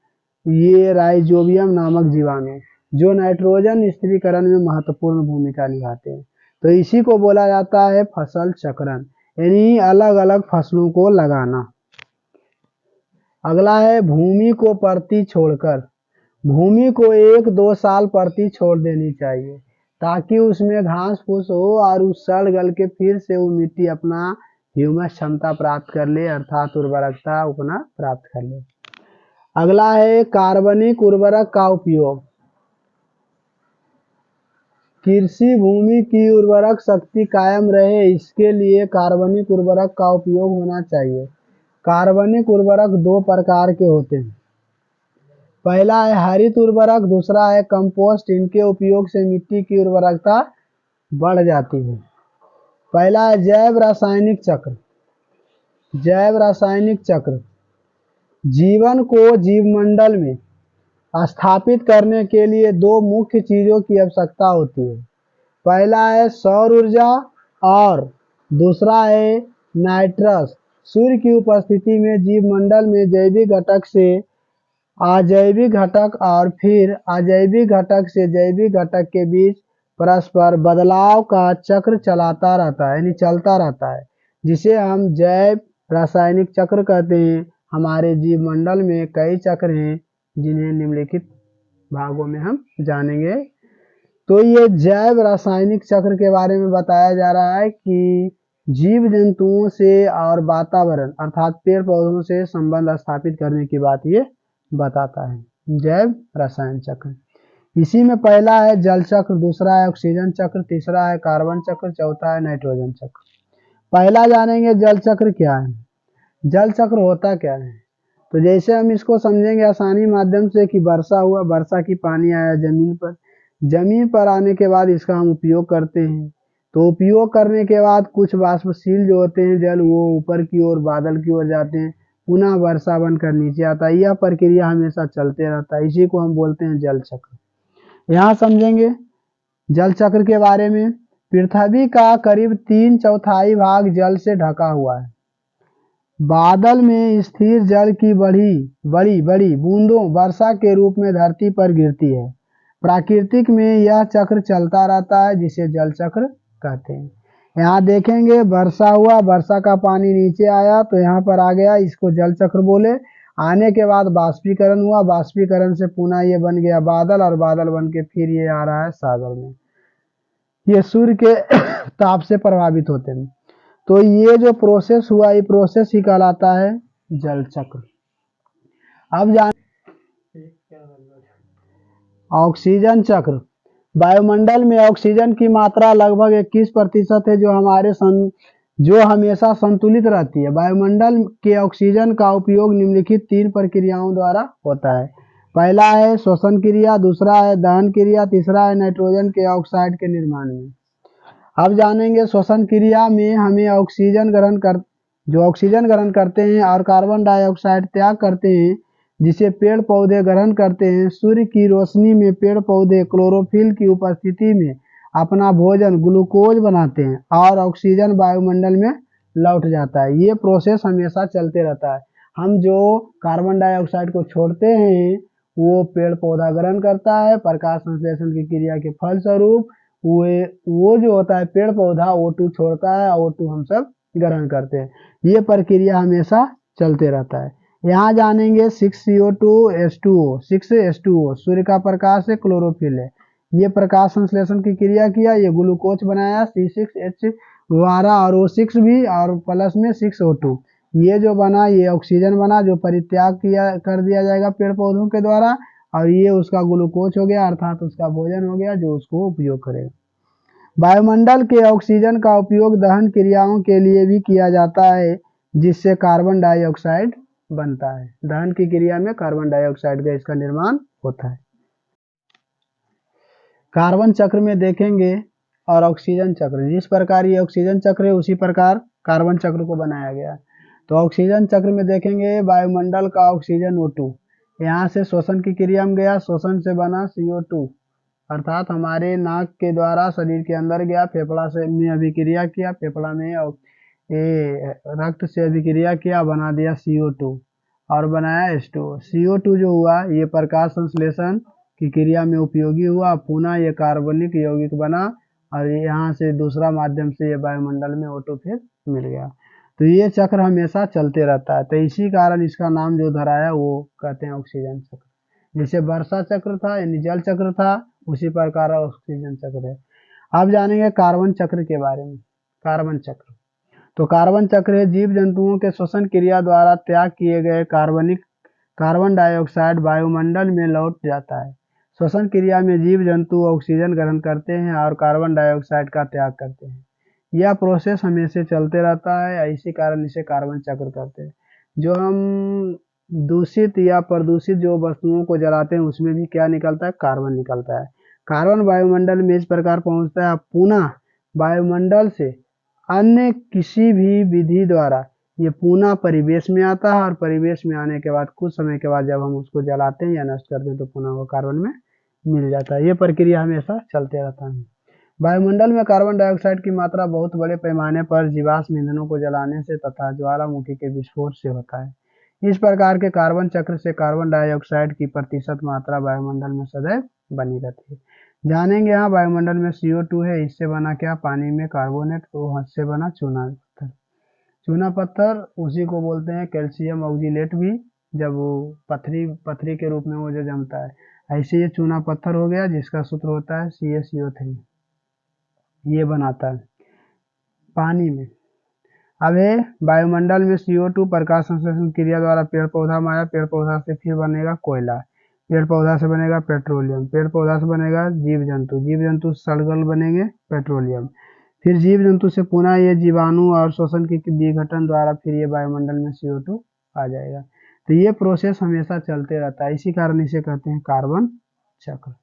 ये राइजोबियम नामक जीवाणु, जो नाइट्रोजन स्थिरीकरण में महत्वपूर्ण भूमिका निभाते हैं। तो इसी को बोला जाता है फसल चक्रण, यानी अलग अलग फसलों को लगाना। अगला है भूमि को परती छोड़कर। भूमि को 1-2 साल परती छोड़ देनी चाहिए ताकि उसमें घास फूस हो और उस सड़ गल के फिर से वो मिट्टी अपना ह्यूमस क्षमता प्राप्त कर ले, अर्थात उर्वरकता अपना प्राप्त कर ले। अगला है कार्बनिक उर्वरक का उपयोग। कृषि भूमि की उर्वरक शक्ति कायम रहे इसके लिए कार्बनिक उर्वरक का उपयोग होना चाहिए। कार्बनिक उर्वरक 2 प्रकार के होते हैं। पहला है हरित उर्वरक, दूसरा है कंपोस्ट। इनके उपयोग से मिट्टी की उर्वरकता बढ़ जाती है। पहला है जैव रासायनिक चक्र। जैव रासायनिक चक्र जीवन को जीवमंडल में स्थापित करने के लिए 2 मुख्य चीजों की आवश्यकता होती है। पहला है सौर ऊर्जा और दूसरा है नाइट्रस। सूर्य की उपस्थिति में जीवमंडल में जैविक घटक से अजैविक घटक और फिर अजैविक घटक से जैविक घटक के बीच परस्पर बदलाव का चक्र चलाता रहता है, यानी चलता रहता है, जिसे हम जैव रासायनिक चक्र कहते हैं। हमारे जीवमंडल में कई चक्र हैं जिन्हें निम्नलिखित भागों में हम जानेंगे। तो ये जैव रासायनिक चक्र के बारे में बताया जा रहा है कि जीव जंतुओं से और वातावरण अर्थात पेड़ पौधों से संबंध स्थापित करने की बात ये बताता है जैव रसायन चक्र। इसी में पहला है जल चक्र, दूसरा है ऑक्सीजन चक्र, तीसरा है कार्बन चक्र, चौथा है नाइट्रोजन चक्र। पहला जानेंगे जल चक्र क्या है। जल चक्र होता क्या है? तो जैसे हम इसको समझेंगे आसानी माध्यम से कि वर्षा हुआ, वर्षा की पानी आया जमीन पर आने के बाद इसका हम उपयोग करते हैं। तो उपयोग करने के बाद कुछ वाष्पशील जो होते हैं जल वो ऊपर की ओर बादल की ओर जाते हैं, पुनः वर्षा बनकर नीचे आता है। यह प्रक्रिया हमेशा चलते रहता है, इसी को हम बोलते हैं जल चक्र। यहाँ समझेंगे जल चक्र के बारे में। पृथ्वी का करीब 3/4 भाग जल से ढका हुआ है। बादल में स्थिर जल की बड़ी बड़ी बड़ी बूंदों वर्षा के रूप में धरती पर गिरती है। प्राकृतिक में यह चक्र चलता रहता है, जिसे जल चक्र कहते हैं। यहाँ देखेंगे वर्षा हुआ, वर्षा का पानी नीचे आया तो यहाँ पर आ गया, इसको जल चक्र बोले। आने के बाद बाष्पीकरण हुआ, बाष्पीकरण से पुनः ये बन गया बादल, और बादल बन के फिर ये आ रहा है सागर में। ये सूर्य के ताप से प्रभावित होते हैं। तो ये जो प्रोसेस हुआ, ये प्रोसेस ही कहलाता है जल चक्र। अब जान ऑक्सीजन चक्र। वायुमंडल में ऑक्सीजन की मात्रा लगभग 21% है, जो हमेशा संतुलित रहती है। वायुमंडल के ऑक्सीजन का उपयोग निम्नलिखित 3 प्रक्रियाओं द्वारा होता है। पहला है श्वसन क्रिया, दूसरा है दहन क्रिया, तीसरा है नाइट्रोजन के ऑक्साइड के निर्माण में। अब जानेंगे श्वसन क्रिया में हमें जो ऑक्सीजन ग्रहण करते हैं और कार्बन डाइऑक्साइड त्याग करते हैं, जिसे पेड़ पौधे ग्रहण करते हैं। सूर्य की रोशनी में पेड़ पौधे क्लोरोफिल की उपस्थिति में अपना भोजन ग्लूकोज बनाते हैं और ऑक्सीजन वायुमंडल में लौट जाता है। ये प्रोसेस हमेशा चलते रहता है। हम जो कार्बन डाइऑक्साइड को छोड़ते हैं वो पेड़ पौधा ग्रहण करता है, प्रकाश संश्लेषण की क्रिया के फलस्वरूप वो जो होता है पेड़ पौधा O2 छोड़ता है, O2 हम सब ग्रहण करते हैं। ये प्रक्रिया हमेशा चलते रहता है। यहाँ जानेंगे 6CO2H2O, 6H2O सूर्य का प्रकाश है, क्लोरोफिल है। ये प्रकाश संश्लेषण की क्रिया किया, ये ग्लूकोज बनाया C6H12 और O6 भी, और प्लस में 6O2। ये जो बना ये ऑक्सीजन बना, जो परित्याग कर दिया जाएगा पेड़ पौधों के द्वारा, और ये उसका ग्लूकोज हो गया, अर्थात उसका भोजन हो गया जो उसको उपयोग करेगा। वायुमंडल के ऑक्सीजन का उपयोग दहन क्रियाओं के लिए भी किया जाता है, जिससे कार्बन डाइऑक्साइड बनता है। दहन की क्रिया में कार्बन डाइऑक्साइड गैस का निर्माण होता है। कार्बन चक्र में देखेंगे और ऑक्सीजन चक्र, जिस प्रकार ये ऑक्सीजन चक्र है उसी प्रकार कार्बन चक्र को बनाया गया। तो ऑक्सीजन चक्र में देखेंगे वायुमंडल का ऑक्सीजन O2 यहाँ से श्वसन की क्रिया में गया, श्वसन से बना CO2, अर्थात हमारे नाक के द्वारा शरीर के अंदर गया, फेफड़ा से में अभिक्रिया किया, फेफड़ा में रक्त से अभिक्रिया किया, बना दिया CO2 और बनाया H2O। CO2 जो हुआ ये प्रकाश संश्लेषण की क्रिया में उपयोगी हुआ, पुनः ये कार्बनिक यौगिक बना और यहाँ से दूसरा माध्यम से ये वायुमंडल में O2 फिर मिल गया। तो ये चक्र हमेशा चलते रहता है, तो इसी कारण इसका नाम जो धरा है वो कहते हैं ऑक्सीजन चक्र। जैसे वर्षा चक्र था यानी जल चक्र था, उसी प्रकार ऑक्सीजन चक्र है। अब जानेंगे कार्बन चक्र के बारे में। कार्बन चक्र, तो कार्बन चक्र जीव जंतुओं के श्वसन क्रिया द्वारा त्याग किए गए कार्बन डाइऑक्साइड वायुमंडल में लौट जाता है। श्वसन क्रिया में जीव जंतु ऑक्सीजन ग्रहण करते हैं और कार्बन डाइऑक्साइड का त्याग करते हैं। यह प्रोसेस हमेशा चलते रहता है, इसी कारण इसे कार्बन चक्र कहते हैं। जो हम दूषित या प्रदूषित जो वस्तुओं को जलाते हैं उसमें भी क्या निकलता है, कार्बन निकलता है। कार्बन वायुमंडल में इस प्रकार पहुंचता है, पुनः वायुमंडल से अन्य किसी भी विधि द्वारा ये पुनः परिवेश में आता है, और परिवेश में आने के बाद कुछ समय के बाद जब हम उसको जलाते हैं या नष्ट करते हैं तो पुनः वो कार्बन में मिल जाता है। ये प्रक्रिया हमेशा चलते रहता है। वायुमंडल में कार्बन डाइऑक्साइड की मात्रा बहुत बड़े पैमाने पर जीवाश्म ईंधनों को जलाने से तथा ज्वालामुखी के विस्फोट से होता है। इस प्रकार के कार्बन चक्र से कार्बन डाइऑक्साइड की प्रतिशत मात्रा वायुमंडल में सदैव बनी रहती है। जानेंगे यहाँ वायुमंडल में CO2 है, इससे बना क्या, पानी में कार्बोनेट, तो से बना चूना पत्थर। चूना पत्थर उसी को बोलते हैं कैल्शियम ऑक्जिलेट भी, जब वो पथरी के रूप में वो जो जमता है। ऐसे ये चूना पत्थर हो गया जिसका सूत्र होता है CaCO3, ये बनाता है पानी में। अब है वायुमंडल में CO2 प्रकाश संश्लेषण क्रिया द्वारा पेड़ पौधा में आया, पेड़ पौधा से फिर बनेगा कोयला, पेड़ पौधा से बनेगा पेट्रोलियम, पेड़ पौधा से बनेगा जीव जंतु, जीव जंतु सड़गल बनेंगे पेट्रोलियम, फिर जीव जंतु से पुनः ये जीवाणु और श्वसन के विघटन द्वारा फिर ये वायुमंडल में CO2 आ जाएगा। तो ये प्रोसेस हमेशा चलते रहता है, इसी कारण इसे कहते हैं कार्बन चक्र।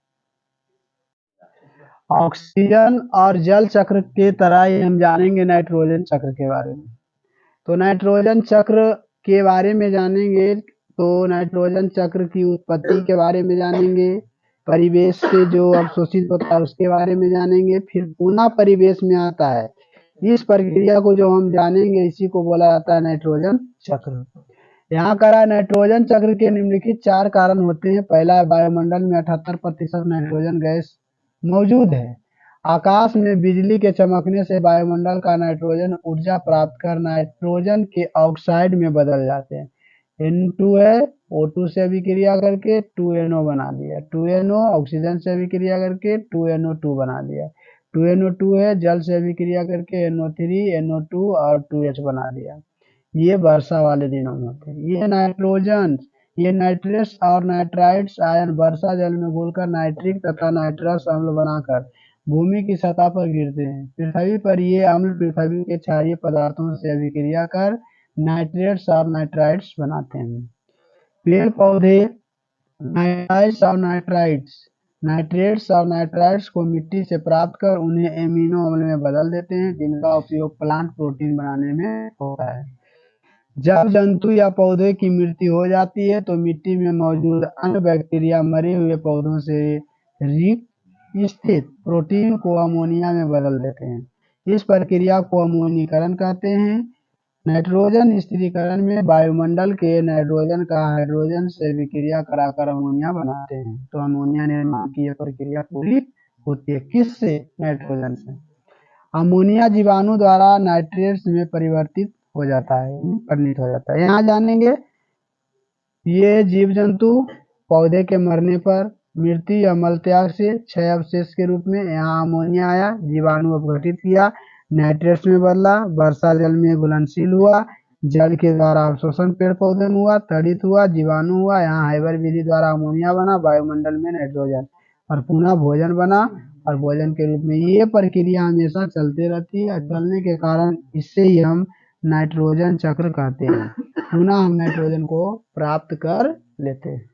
ऑक्सीजन और जल चक्र के तरह ही हम जानेंगे नाइट्रोजन चक्र के बारे में। तो नाइट्रोजन चक्र के बारे में जानेंगे, तो नाइट्रोजन चक्र की उत्पत्ति के बारे में जानेंगे, परिवेश से जो अवशोषित होता है उसके बारे में जानेंगे, फिर पुनः परिवेश में आता है इस प्रक्रिया को जो हम जानेंगे इसी को बोला जाता है नाइट्रोजन चक्र। यहाँ करा नाइट्रोजन चक्र के निम्नलिखित 4 कारण होते हैं। पहला, वायुमंडल में 78% नाइट्रोजन गैस मौजूद है। आकाश में बिजली के चमकने से वायुमंडल का नाइट्रोजन ऊर्जा प्राप्त कर नाइट्रोजन के ऑक्साइड में बदल जाते हैं। N2 है, O2 से अभिक्रिया करके 2NO बना दिया। 2NO ऑक्सीजन से अभिक्रिया करके 2NO2 बना दिया। 2NO2 है, जल से अभिक्रिया करके NO3, NO2 और 2H बना दिया। ये वर्षा वाले दिनों में होते हैं। ये नाइट्रेट्स और नाइट्राइट्स आयन वर्षा जल में घुलकर नाइट्रिक तथा नाइट्रस अम्ल बनाकर भूमि की सतह पर गिरते हैं। पृथ्वी पर ये अम्ल पृथ्वी के क्षारीय पदार्थों से अभिक्रिया कर नाइट्रेट्स और नाइट्राइट्स बनाते हैं। पेड़ पौधे नाइट्रेट्स और नाइट्राइट्स को मिट्टी से प्राप्त कर उन्हें एमिनो अम्ल में बदल देते हैं, जिनका उपयोग प्लांट प्रोटीन बनाने में होता है। जब जंतु या पौधे की मृत्यु हो जाती है तो मिट्टी में मौजूद अन्य बैक्टीरिया मरे हुए पौधों से रिक्त स्थित प्रोटीन को अमोनिया में बदल देते हैं। इस प्रक्रिया को अमोनीकरण कहते हैं। नाइट्रोजन स्थिरीकरण में वायुमंडल के नाइट्रोजन का हाइड्रोजन से विक्रिया कराकर अमोनिया बनाते हैं। तो अमोनिया निर्माण की यह प्रक्रिया पूरी होती है किससे? नाइट्रोजन से। अमोनिया जीवाणु द्वारा नाइट्रेट्स में परिवर्तित हो जाता है, यहाँ जानेंगे ये जीव जंतु पौधे के मरने पर मृत्यु या मलत्याग से क्षय अवशेष के रूप में यहाँ अमोनिया आया, जीवाणु अपघटित किया, नाइट्रेट्स में बदला, वर्षा जल में घुलनशील हुआ, जल के द्वारा अवशोषण पेड़ पौधे में हुआ, तड़ित हुआ, जीवाणु हुआ, यहाँ हाइबर विधि द्वारा अमोनिया बना, वायुमंडल में नाइट्रोजन और पुनः भोजन बना और भोजन के रूप में। ये प्रक्रिया हमेशा चलते रहती है। चलने के कारण इससे ही हम नाइट्रोजन चक्र कहते हैं। पुनः हम नाइट्रोजन को प्राप्त कर लेते हैं।